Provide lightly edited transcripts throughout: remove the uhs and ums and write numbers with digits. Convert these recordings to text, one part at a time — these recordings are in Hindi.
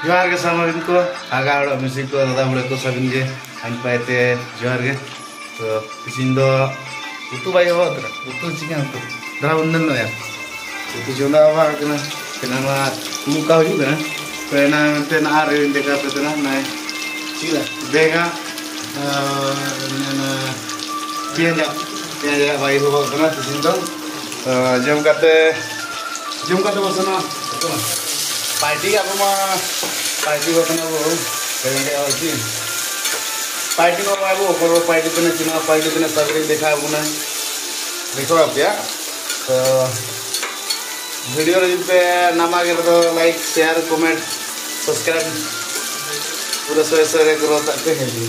जोहार के सामरिन को आगा और मिसी को दादा बुढ़े को सबिन के आइन पाते जोहार के तो किसिन दो उतु बाई हो तरा उतु चिकन उतु दरा उन्दन नो यार उतु जोंदा आवा कना केनामा मुका हो juga पेना तेना आरे देखा पेतना नाय चिला बेगा ना पिया बाई हो कना किसिन दो जम काते बसना पार्टी apa mah पार्टी बसना वो करेंगे और जी पार्टी में बाबू और पार्टी तो नहीं चुना पार्टी तो नहीं सभी देखा बुना देखो आप या तो वीडियो पे नामा के तो लाइक शेयर कमेंट सब्सक्राइब पूरा सोए करो ताकि है जी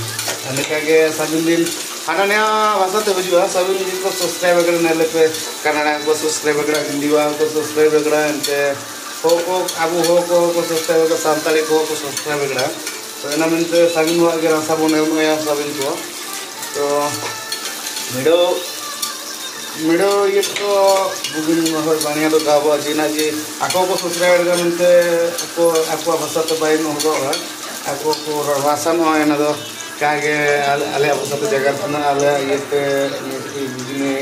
अनेक के सभी दिन खाना नया भाषा तो बुझुआ सभी दिन को सब्सक्राइब वगैरह नहीं लेते कन्नड़ा को सब्सक्राइब वगैरह हिंदी को सब्सक्राइब वगैरह इनके हो को आबू हो को सब्सक्राइब वगैरह सांताली को सब्सक्राइब वगैरह तो इना मिनट सभी हुआ के रास्ता बोने या सभी को तो वीडियो ये तो बुगिन हो बानिया तो गाबो जिना जी आको को सब्सक्राइब वगैरह मिनट आपको भाषा तो बाई न हो आपको को भाषा न है ना तो कागे आले अब सब जगह पर ना आले ये पे बिजने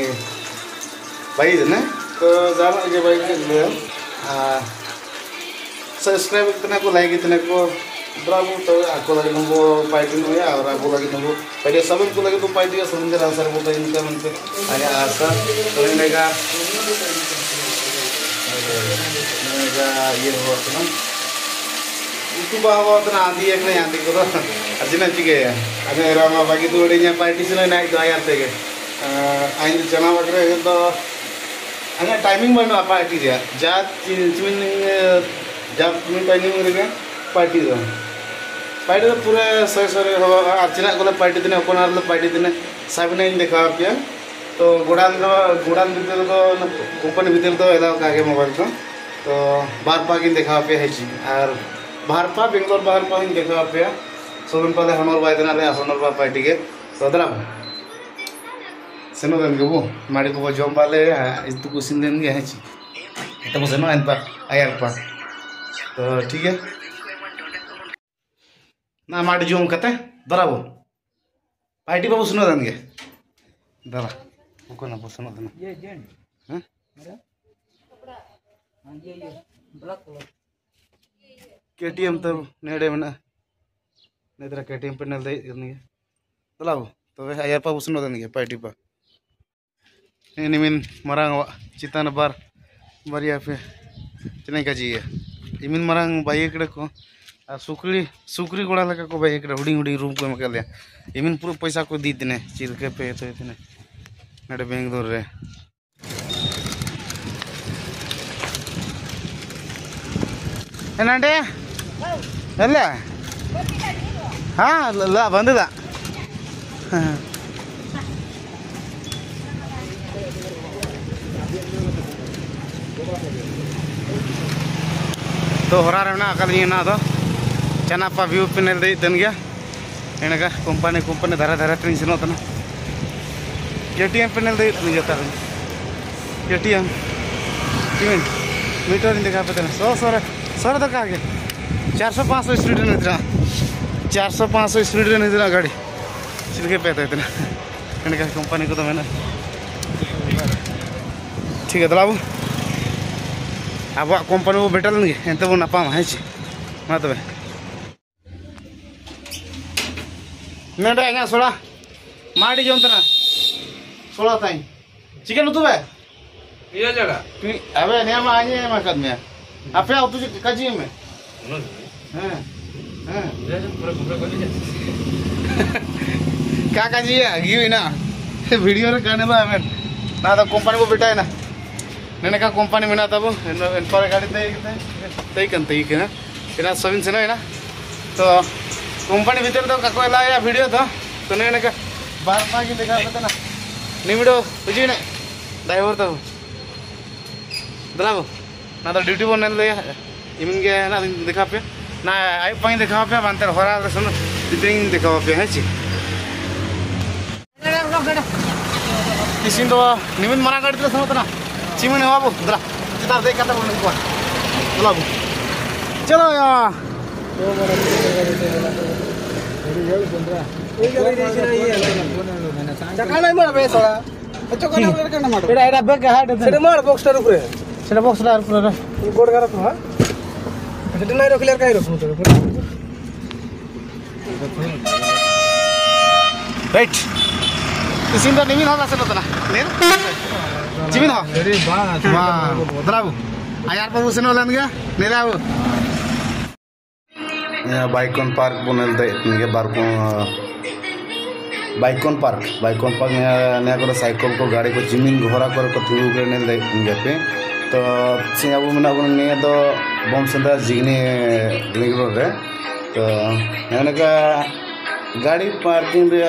भाई है तो जाना ये भाई के लिए सब्सक्राइब इतने को लाइक इतने को ब्रावो तो आपको लगे नंबो पार्टी में या और आपको लगे नंबो पहले सब को लगे तो पार्टी का समझ आंसर बोलता इनका मन पे आया आशा तो इनका ये हो तो ना itu bawa tanah adi ek na adi ko ajina chige ane rama bagi tu odinya party sila naik do ayar tege ain chana bagre to ane timing bano party dia jat chimin jab chimin timing rege party do पूरे सही सही हो अर्चना को पार्टी दिन अपन पार्टी दिन साबिना देखा पे तो गुड़ान भीतर तो कंपनी भीतर तो एला कागे मोबाइल तो बार पाकिन देखा पे है और भारपा बेंगलोर भारपा देखा पे सोबन पाले हनोर बाय देना ले हनोर बा पार्टी के सदरा सेनो देन गबो माड़ी को जम पाले इतु कुसिन देन गे है तो सेनो एन पा आयर पा तो ठीक है ना माड़ी जम कते दराबो पार्टी बाबू सुनो देन गे दरा को ना सुनो देन ये जेन हां मेरा कपड़ा हां ये ब्लैक कलर KTM तो नेड़े में ना नेदरा KTM पे नल दे करनी है तलाव तो वे आया पा उसनो देनी है पार्टी पा निमिन मरांग चितान बार बारिया पे चने का जी है इमिन मरांग बाइक रे को सुकरी गोड़ा लगा को बाइक रे हुडी रूम को मके ले इमिन पूरा पैसा को दी दिने चिल के पे तो इतने नेड़े बेंगलोर रे एनाडे अल्ला हाँ ला बंददा तो होरा रे ना अकल ना तो चनापा व्यू पैनल दे दन गया एनका कंपनी धारा तीन सेनो तना KTM पैनल दे जता KTM किमिन मीटर देखा पे तना सर तो का 400-500 स्पीड में इतना 400-500 स्पीड में इतना गाड़ी सिलके पैदा इतना इनका कंपनी को तो मैंने ठीक है तो अब कंपनी वो बेटल नहीं एंत वो नापा है मा तबे नेडे आगे सोड़ा माड़ी जम तना सोड़ा ताई चिकन उतु बे ये जगह अबे नेमा आजे मा कद में आपे उतु काजी में हां क्या जी है गियो ना वीडियो रे करने बा हमें ना तो कंपनी को बेटा है ना नेने का कंपनी में ना तब इन पर गाड़ी तई कंते ही ना इना सबिन से ना तो कंपनी भीतर तो का कोला या वीडियो तो नेने का बार बार की देखा पता ना नी वीडियो बुझी ना ड्राइवर तो दलाबो ना तो ड्यूटी बन ले इमिन के ना देखा पे ना आई पाई देखा पे बांतर होरा सुन दिपिंग देखा पे है ची किसिन तो निमिन मना गाड़ी तो समतना चिमन बाबू दरा चितार देख कता बोल को दलाबो चलो या Right. Isin dah nimin hoga seno tana. Nen? Jimin ho. Wah, drabu. Ayar pabu seno lan ga? Nelabu. Ya Baikon Park bonel dai nge Baikon Park ne agora cycle ko gari ko jimin ghora kor ko thuru ke nel dai nge pe. तो सिंगाबू मना को ने तो बम संदा जिगने लिंगरो रे तो यानी का गाड़ी पार्किंग रे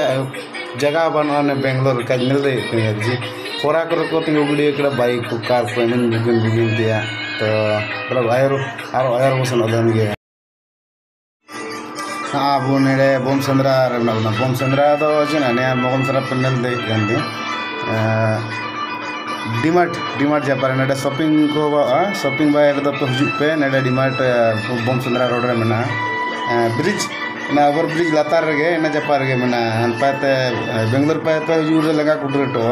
जगह बनवाने बेंगलोर का मिल रही जी खोरा कर को तिंग गुडी एकड़ा बाइक को कार को मन बुगिन दिया तो मतलब आयर बसन अदन गे हां बु नेडे बम संद्रा रे ना बम संद्रा तो जने ने बम संद्रा पेनल दे गंदे डिमार्ट जापार नेडे शॉपिंग बाय तो हजु पे नेडे डिमार्ट बम संद्रा रोड रे मना ब्रिज ना ओवर ब्रिज लातार रे ना जापार गे मना पाते बेंगलोर पाते हजु रे लगा कुटरेटो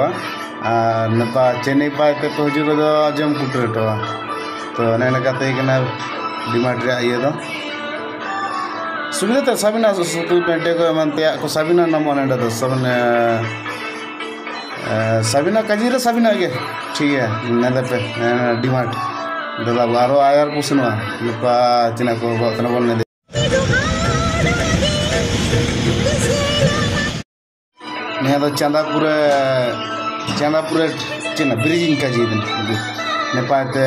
नपा चेन्नई पाते तो हजु रे दो जम कुटरेटो तो नेना काते कना डिमार्ट रे ये दो सुविधा तो सबिना सुतु पेंटे को मनते को सबिना नाम नेडे दो सबिना कजीरे सबिना के ठीक है नेले पे डिमार्ट दला बारो आयर पुसनवा लपा चिना को तना बोलने दे ने तो चांदापुर चिना ब्रिज इनका जी दिन ने पाते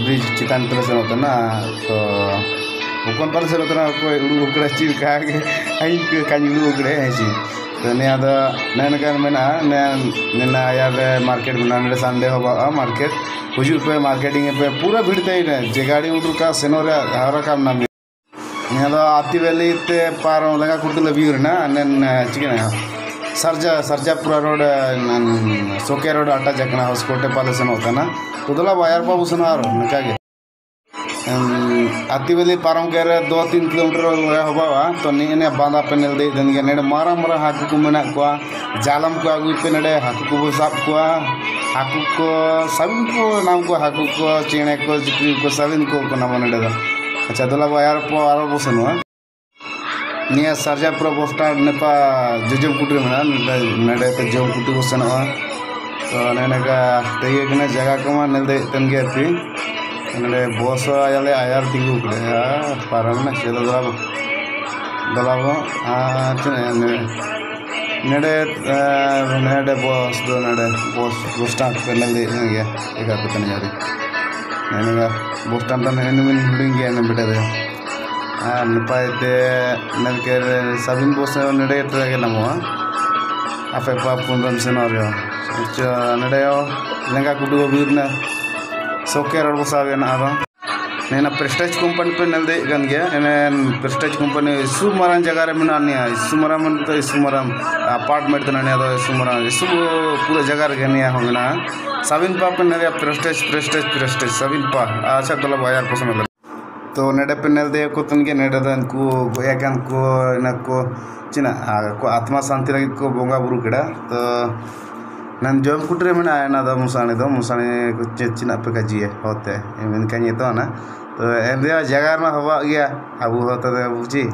ब्रिज चितान पर से होता ना तो कौन पर से होता ना कोई उकड़े चीज का के आई के कानी उकड़े है जी तो ने आदा नैन का में ना यार मार्केट बनाने संडे होगा मार्केट हुजू पे मार्केटिंग पे पूरा भीड़ ते जे गाड़ी उठू का सेनोरे हरा काम ना ने आदा आती वेली ते पार लगा कुर्ते लबी ना ने चिकन सरजा पूरा रोड सोके रोड आटा जकना हॉस्कोटे पाले सेन होता ना तो दला वायर पाबू सना निका के आती वेली पारम के 2-3 किलोमीटर होबा तो ने बांधा पे नेल दे देन गे नेडे मारा हाकु को मेना को जालम को आगु पे नेडे हाकु को साब को हाकु को सबिन को नाम को हाकु को चेणे को जिक्री को सबिन को नाम नेडे दा अच्छा दला वायर पो आरो बसनो निया सरजा प्रो बोस्टा नेपा जजम कुटरे मेना नेडे ते जम कुटु बसनो तो नेने का तेगे कने जगह को नेल दे तन गे पी नडे बॉस आयाले आयार तिगु कड़े पारम ना से दलाबो नडे बॉस दो नडे बॉस स्टाफ पेनल दे गे एका पतन यारी नेनेगा बॉस स्टाफ त नेने मिन हुडिंग गे ने बेटा दे नपायते नलके Sabin boss Nade ट्रेगे NaMo afek papun dan senario nadeo lenga kudu birna soker or bosawe na aro nena prestige company pe nalde gan gya enen prestige company sumaran jaga re menania sumaram to sumaram apartment to nania do sumaram sub pura jaga re gania hongna sabin pa pe nare prestige sabin pa acha tola bayar posan तो नेडे पे नेल दे को तनगे नेडे दन को गोयागन को ना को चिना को आत्मा शांति लगी को बोंगा बुरु केड़ा तो नन जम कुटरे में आया ना दो मुसाने को चिना पे काजी होते एमन कानी तो ना तो एंदे जगह में हवा गया अब होता है बुझी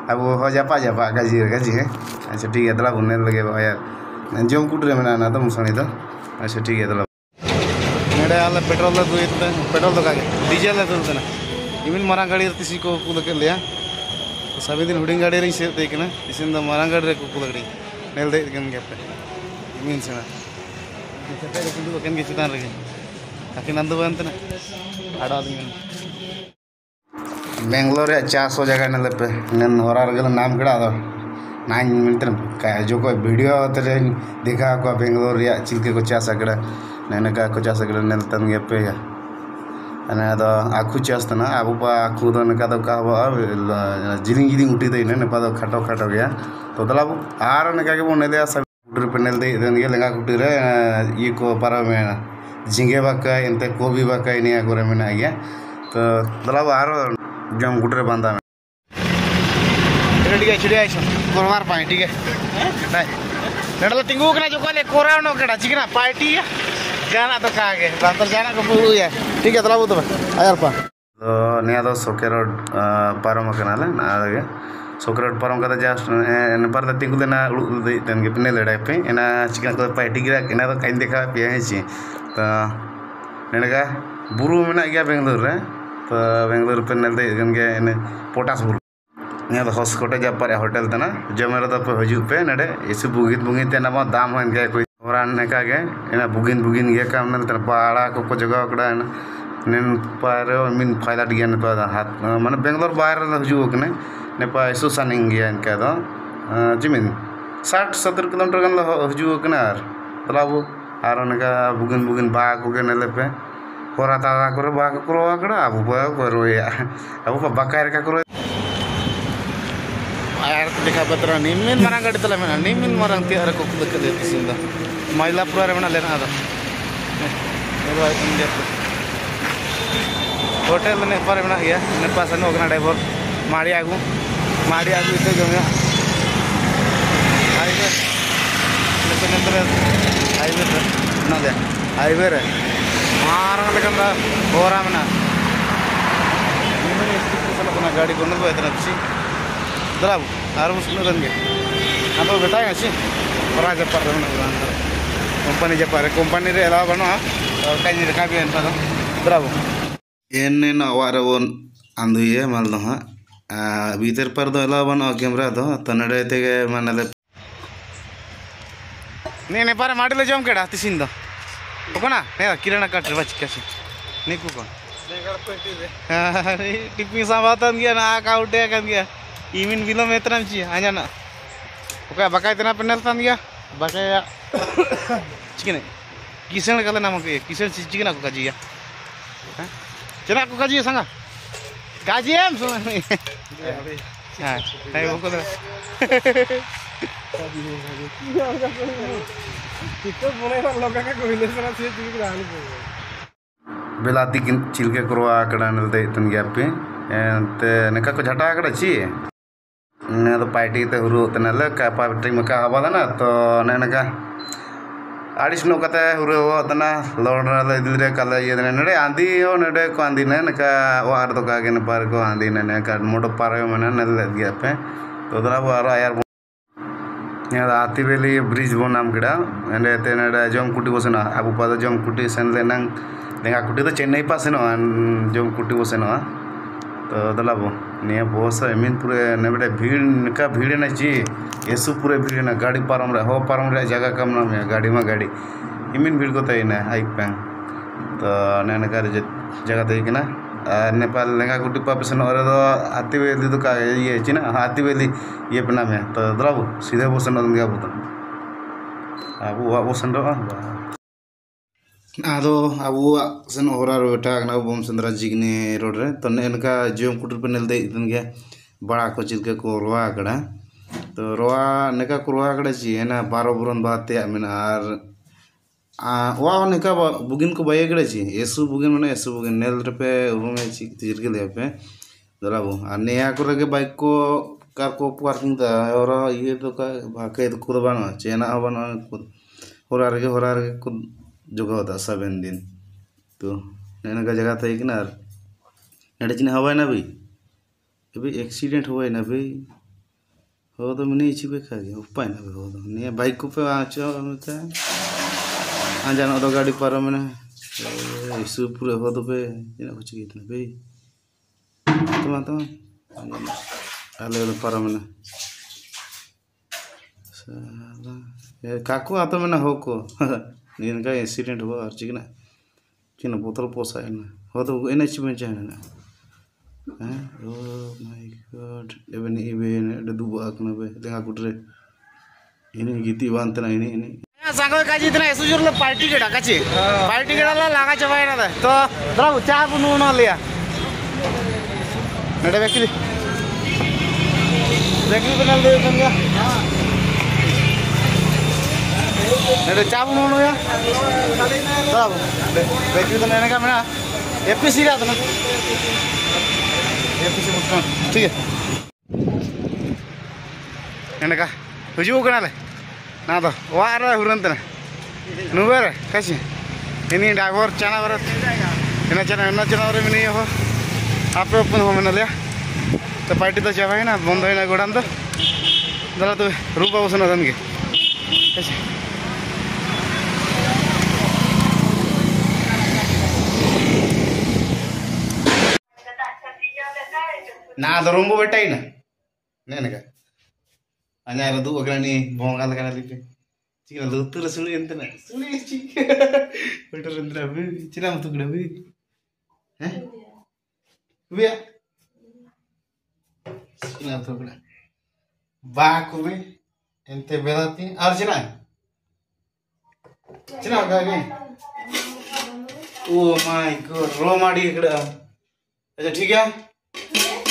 अब हो जापा काजी है अच्छा ठीक है दला बुने लगे यार जम कुटरे में आना तो मुसाने तो अच्छा ठीक है दला नेडे आला पेट्रोल तो कागे डीजल तो ना इमिन मारा गाड़ी तिसी को कुलके लिया सभी दिन हुडिंग गाड़ी रे से देखना इसिन द मारा गाड़ी रे को कुलगड़ी नेल दे गन गप इमिन सेना सेटे रे कुंदु कन के चितान रे काकी नंदु बंतना आडा दिन बेंगलोर रे 400 जगह नेल पे नन होरा रे नाम कड़ा दो 9 मिनट का जो कोई वीडियो तरे देखा को बेंगलोर रे चिलके को 400 कड़ा नेने का को 400 कड़ा नेल तन गप पे अने तो आखु चास्तना आबू पा आखु तो नका तो का जिलिंग उठी दे ने पा तो खाटो गया तो दला आर नका के बने दे सब कुटर पेनल दे देन गे लंगा कुटर ये को पारा में झिंगे बाका एंते कोबी बाका इनिया करे में गया तो दला आर जम कुटर बांधा रेडी गए छिड़िया कोरवार पाए ठीक है नडल तिंगू कना जो कोले कोराव नो कड़ा चिकना पार्टी जाना तो कागे बातर जाना को बुलु या ठीक है तलाबु तो आयर पा तो निया दो सोके रोड पारम कनाले नागे सोके रोड पारम कदा जस्ट एन पर द तिंगू देना उदु तन के पिने लड़ाई पे एना चिकना को पार्टी गिरा एना तो काइन देखा पे है ची तो नेगा बुरु मेना गया बेंगलुरु रे तो बेंगलुरु पे नेल दे गन के एने पोटास बुरु निया तो हॉस्कोटे जा पर होटल तना जमेरो तो पे हजू पे नडे इसे बुगित तेना मा दाम होन के कोई ओरान नेका के एना बुगिन गे का मन तना पाड़ा को जगह कड़ा नेन पारे मिन फायदा दिया ने पा हाथ माने बेंगलोर बाहर हजू कने ने पा इस सनिंग गया इनका तो जिमिन 60-70 किलोमीटर गन हजू कने आर तलाबु आर नेका बुगिन बा को के नेले पे होरा तारा करे बा को रो कड़ा अबु बा को रोया अबु बकायर का करो आयर देखा बतरा निमिन मारंग गाड़ी तला मेना निमिन मारंग ते अरे को देख दे सिंदा मइलापुर रे मेना लेना आदा एरो इंडिया होटल ने पर मेना गया ने पास न ओगना ड्राइवर माड़ी आगु इते जमे हाईवे ना दे हाईवे रे मारंग लेकन होरा मेना निमिन इसको चला गाड़ी को न इतना सी दराब आर मुस्लिम रंगे अब बताएंगे सी और आज पर कंपनी जपारे कंपनी रे अलावा बनो और कहीं रखा भी इनका दराब एन न वारवन आंदुये माल दो हां भीतर पर दो अलावा बनो कैमरा दो तनडे तेगे मानले ने पारे माडले जम केडा तिसिन दो ओकना हे किराना काटर बच कैसे निकु को नेगड़ पेटी रे टिप्पी साबातन गया ना काउटे kan गया इमिन बिलो में इतना ची आजाना ओके बका इतना पेनल तान गया बका चिकन किसन कला नाम के किसन चिकन को काजिया हां चना को काजिया संगा काजियम सुन हां है वो को कितो बोले लगा का कोइले सरा से चिक रानी बेलाती चिलके करवा कड़ा नल दे तन गया पे ते नका को झटा कड़ा ची ने तो पार्टी ते हुरु तनले का पार्टी में का हवा ना तो ने नका आडिस नो कते हुरु तना लोडरा ले दिले कले ये ने आंदी हो ने को आंदी ने नका वार तो का के ने पार को आंदी ने का मोटो पार में ने ले गया पे तो दरा वारा यार ने आती बेली ब्रिज बो नाम गिड़ा एंडे ते ने जम कुटी बसना अबु पाद जम कुटी सन ले नंग लेंगा कुटी तो चेन्नई पास नो जम कुटी बसना तो दलाबो निया बहुत एमिन पूरे ने बेटे भीड़ का भीड़ ना ची येसु पूरे भीड़ ना गाड़ी पारम रे हो पारम रे जगह कम ना में गाड़ी में गाड़ी इमिन भीड़ को तई ना हाइक पैंग तो ने कर जगह तई के ना नेपाल लेंगा कुटी पापसन और तो हाथी वेली तो का ये ची ना हाथी वेली ये पना में तो दलाबो सीधे बसन गया बुत अबु वा बसन रो आदो अबु सन होरा रोटा ना बम चंद्रा जिगने रोड रे तो नेनका जोम कुटर पे नेल दे इतन गया बड़ा को चिलके को रोआ कड़ा तो रोआ नेका को रोआ कड़ा जी है ना 12 बुरन बाते आमिन आर वा नेका बुगिन को बाये कड़ा जी एसु बुगिन माने एसु बुगिन नेल रे पे रूमे ची चिलके ले पे दराबो आ नेया को रे बाइक को कार को पार्किंग दा और ये तो का भाके तो को बानो चेना बानो होरा रे को जगह होता 7 दिन तो नैना का जगह था कि ना नडे चिन्ह हवा ना भाई अभी एक्सीडेंट हुआ है ना भाई हो तो मैंने इसी पे खा गया उपाय ना भाई हो तो नहीं बाइक को पे आँचो मिलता है जाना तो गाड़ी पारा मैंने इशू पूरे हो तो पे जिना कुछ कितना भाई तो आले तो पारा मैंने साला काकू आता मैंने हो को इनका एक्सीडेंट हुआ और चिकना चिकना बोतल पोसा है ना हो तो एन एच में चाहिए ना हैं ओ माय गॉड एबन इबेन दुबा कना बे लेंगा कुटरे इने गीती बांते ना इने सांगो काजी इतना एसुजुर लो पार्टी केडा काची पार्टी केडा ला लागा चबाय ना तो द्रा चा बुनु ना लिया नडे बेकली बना दे संगा नडे चा बुनु या तब बेकली तो नेने का मेरा एपीसी रा तो एपीसी मुस्कान ठीक है एनका हजू कनाले ना तो वारा हुरंतना नुबर कैसे ini ड्राइवर चना बरत ina चना रे मिनी हो आपे अपन हो मनले तो पार्टी तो चाबा है ना बंद है ना गोडान तो जरा तो रूपा बसना दन के कैसे ना तो रोम्बो बेटा ही ना नहीं ना अन्य यार दो अगर नहीं बोंगा लगा लिपे चिकन दो तो रसुली अंत ना सुली चिकन बेटा रंद्रा भी चिना मत उगड़ा भी हैं भैया चिना तो उगड़ा बाको भी इंते बेलाती और चिना उगा गए ओ माय गॉड रो माड़ी इकड़ा अच्छा ठीक है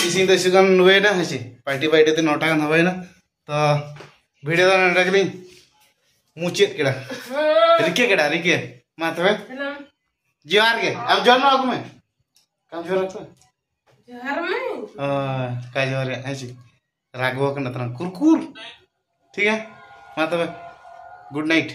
इसी तो सुगन वे ना हसी पार्टी तो नोटा गन हवाई ना तो वीडियो दा नडगली मुचेत केड़ा रिके मा तबे जोहार के अब जोर ना में काम जोर रखो जोहार में का जोर हसी रागवा कन तना कुरकुर ठीक है मा तबे गुड नाइट।